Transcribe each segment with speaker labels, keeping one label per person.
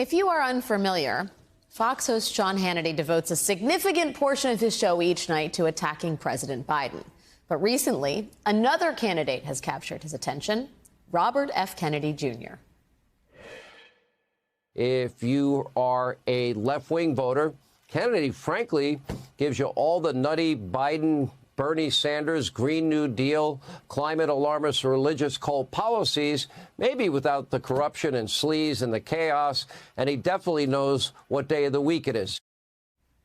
Speaker 1: If you are unfamiliar, Fox host Sean Hannity devotes a significant portion of his show each night to attacking President Biden. But recently, another candidate has captured his attention, Robert F. Kennedy Jr.
Speaker 2: If you are a left-wing voter, Kennedy, frankly, gives you all the nutty Biden, Bernie Sanders, Green New Deal, climate alarmist, religious cult policies, maybe without the corruption and sleaze and the chaos, and he definitely knows what day of the week it is.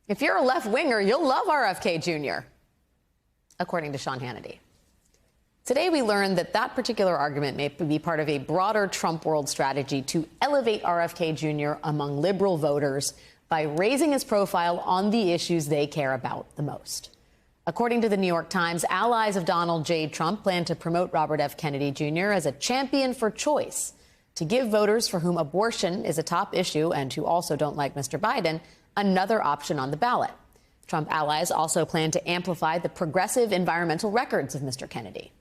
Speaker 1: If you're a left-winger, you'll love RFK Jr., according to Sean Hannity. Today, we learned that that particular argument may be part of a broader Trump world strategy to elevate RFK Jr. among liberal voters by raising his profile on the issues they care about the most. According to the New York Times, allies of Donald J. Trump plan to promote Robert F. Kennedy Jr. as a champion for choice, to give voters for whom abortion is a top issue and who also don't like Mr. Biden another option on the ballot. Trump allies also plan to amplify the progressive environmental records of Mr. Kennedy.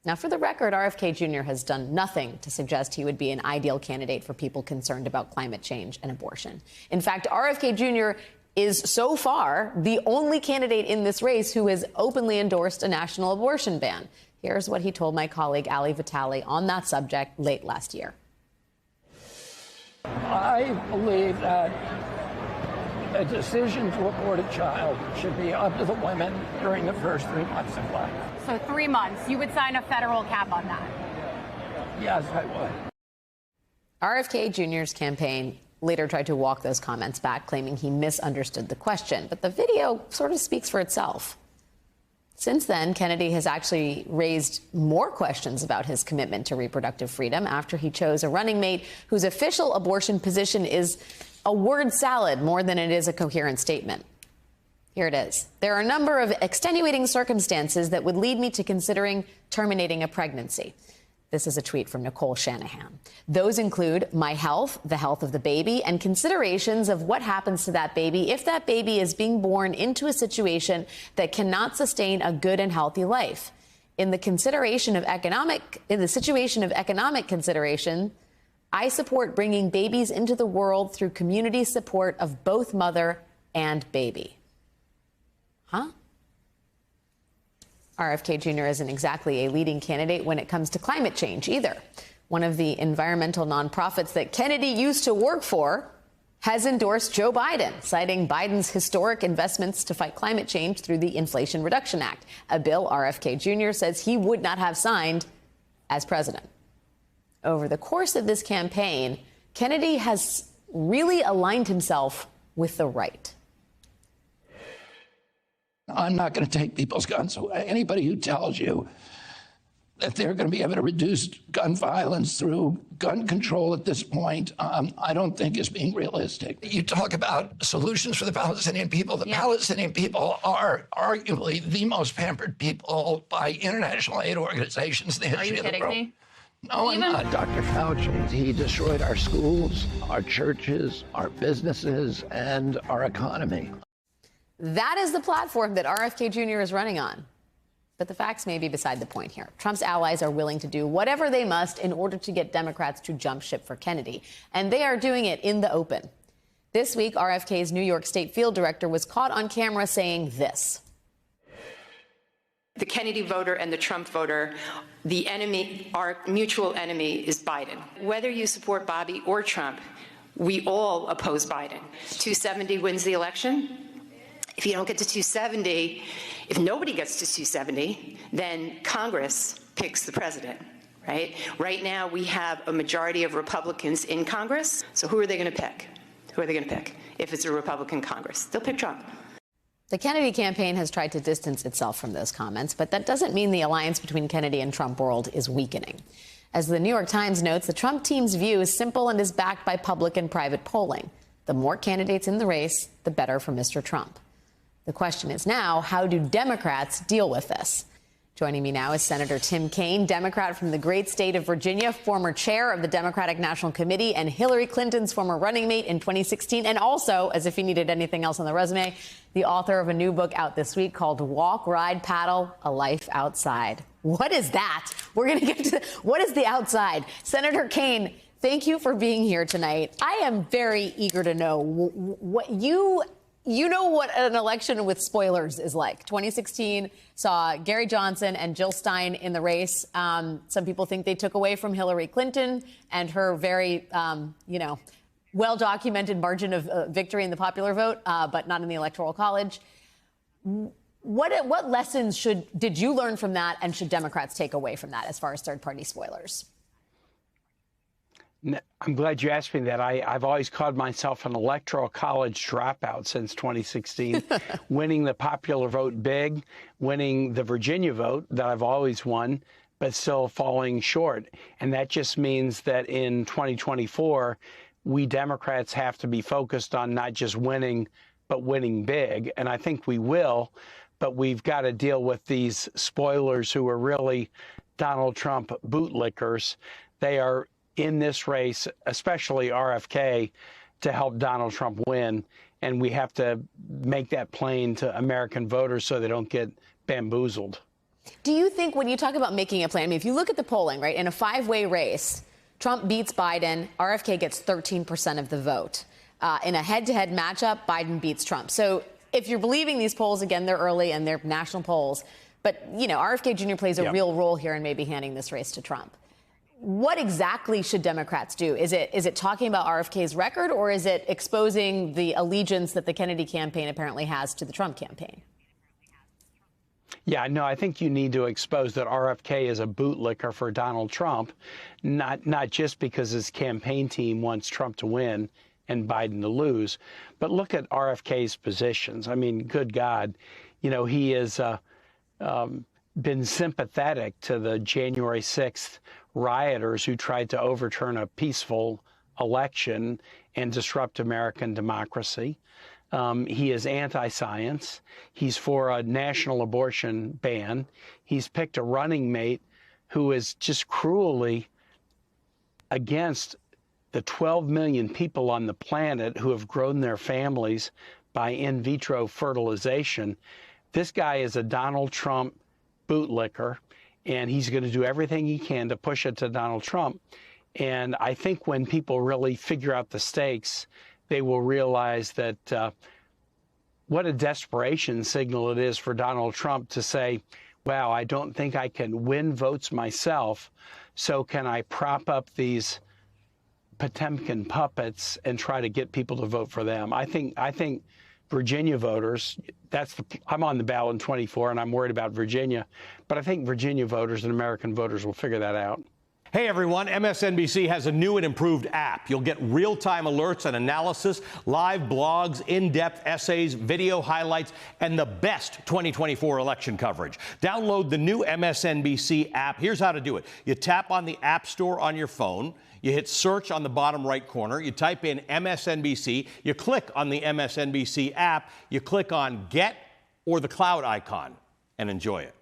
Speaker 1: Now, for the record, RFK Jr. has done nothing to suggest he would be an ideal candidate for people concerned about climate change and abortion. In fact, RFK Jr. is so far the only candidate in this race who has openly endorsed a national abortion ban. Here's what he told my colleague Ali Vitale on that subject late last year.
Speaker 3: I believe that a decision to abort a child should be up to the women during the first 3 months of life.
Speaker 4: So 3 months, you would sign a federal cap on that?
Speaker 3: Yes, I would.
Speaker 1: RFK Jr.'s campaign later tried to walk those comments back, claiming he misunderstood the question. But the video sort of speaks for itself. Since then, Kennedy has actually raised more questions about his commitment to reproductive freedom after he chose a running mate whose official abortion position is a word salad more than it is a coherent statement. Here it is. There are a number of extenuating circumstances that would lead me to considering terminating a pregnancy. This is a tweet from Nicole Shanahan. Those include my health, the health of the baby, and considerations of what happens to that baby if that baby is being born into a situation that cannot sustain a good and healthy life. In the situation of economic consideration, I support bringing babies into the world through community support of both mother and baby. Huh? RFK Jr. isn't exactly a leading candidate when it comes to climate change either. One of the environmental nonprofits that Kennedy used to work for has endorsed Joe Biden, citing Biden's historic investments to fight climate change through the Inflation Reduction Act, a bill RFK Jr. says he would not have signed as president. Over the course of this campaign, Kennedy has really aligned himself with the right.
Speaker 3: I'm not going to take people's guns away. Anybody who tells you that they're going to be able to reduce gun violence through gun control at this point, I don't think is being realistic. You talk about solutions for the Palestinian people. The Palestinian people are arguably the most pampered people by international aid organizations in the history of the world. Are you kidding me? No, I'm not. Dr. Fauci, he destroyed our schools, our churches, our businesses, and our economy.
Speaker 1: That is the platform that RFK Jr. is running on. But the facts may be beside the point here. Trump's allies are willing to do whatever they must in order to get Democrats to jump ship for Kennedy. And they are doing it in the open. This week, RFK's New York State field director was caught on camera saying this.
Speaker 5: The Kennedy voter and the Trump voter, the enemy, our mutual enemy is Biden. Whether you support Bobby or Trump, we all oppose Biden. 270 wins the election. If you don't get to 270, if nobody gets to 270, then Congress picks the president, right? Right now, we have a majority of Republicans in Congress. So who are they going to pick? Who are they going to pick? If it's a Republican Congress, they'll pick Trump.
Speaker 1: The Kennedy campaign has tried to distance itself from those comments, but that doesn't mean the alliance between Kennedy and Trump world is weakening. As the New York Times notes, the Trump team's view is simple and is backed by public and private polling. The more candidates in the race, the better for Mr. Trump. The question is now, how do Democrats deal with this? Joining me now is Senator Tim Kaine, Democrat from the great state of Virginia, former chair of the Democratic National Committee and Hillary Clinton's former running mate in 2016, and also, as if he needed anything else on the resume, the author of a new book out this week called Walk, Ride, Paddle, A Life Outside. What is that? We're going to get to what is the outside? Senator Kaine, thank you for being here tonight. I am very eager to know what you know what an election with spoilers is like. 2016 saw Gary Johnson and Jill Stein in the race. Some people think they took away from Hillary Clinton and her very, well-documented margin of victory in the popular vote, but not in the Electoral College. What lessons did you learn from that, and should Democrats take away from that as far as third-party spoilers?
Speaker 6: I'm glad you asked me that. I've always called myself an Electoral College dropout since 2016, winning the popular vote big, winning the Virginia vote that I've always won, but still falling short. And that just means that in 2024, we Democrats have to be focused on not just winning, but winning big. And I think we will, but we've got to deal with these spoilers who are really Donald Trump bootlickers. They are in this race, especially RFK, to help Donald Trump win. And we have to make that plain to American voters so they don't get bamboozled.
Speaker 1: Do you think, when you talk about making a plan, I mean, if you look at the polling, right, in a five-way race, Trump beats Biden, RFK gets 13% of the vote. In a head-to-head matchup, Biden beats Trump. So if you're believing these polls, again, they're early and they're national polls, but, RFK Jr. plays a real role here in maybe handing this race to Trump. What exactly should Democrats do? Is it talking about RFK's record, or is it exposing the allegiance that the Kennedy campaign apparently has to the Trump campaign?
Speaker 6: Yeah, no, I think you need to expose that RFK is a bootlicker for Donald Trump, not just because his campaign team wants Trump to win and Biden to lose, but look at RFK's positions. I mean, good God, he has been sympathetic to the January 6th rioters who tried to overturn a peaceful election and disrupt American democracy. He is anti-science. He's for a national abortion ban. He's picked a running mate who is just cruelly against the 12 million people on the planet who have grown their families by in vitro fertilization. This guy is a Donald Trump bootlicker, and he's going to do everything he can to push it to Donald Trump. And I think when people really figure out the stakes, they will realize that what a desperation signal it is for Donald Trump to say, wow, I don't think I can win votes myself, so can I prop up these Potemkin puppets and try to get people to vote for them? I think Virginia voters, I'm on the ballot in 24, and I'm worried about Virginia, but I think Virginia voters and American voters will figure that out.
Speaker 7: Hey everyone, MSNBC has a new and improved app. You'll get real-time alerts and analysis, live blogs, in-depth essays, video highlights, and the best 2024 election coverage. Download the new MSNBC app. Here's how to do it. You tap on the App Store on your phone. You hit search on the bottom right corner. You type in MSNBC. You click on the MSNBC app. You click on Get or the cloud icon and enjoy it.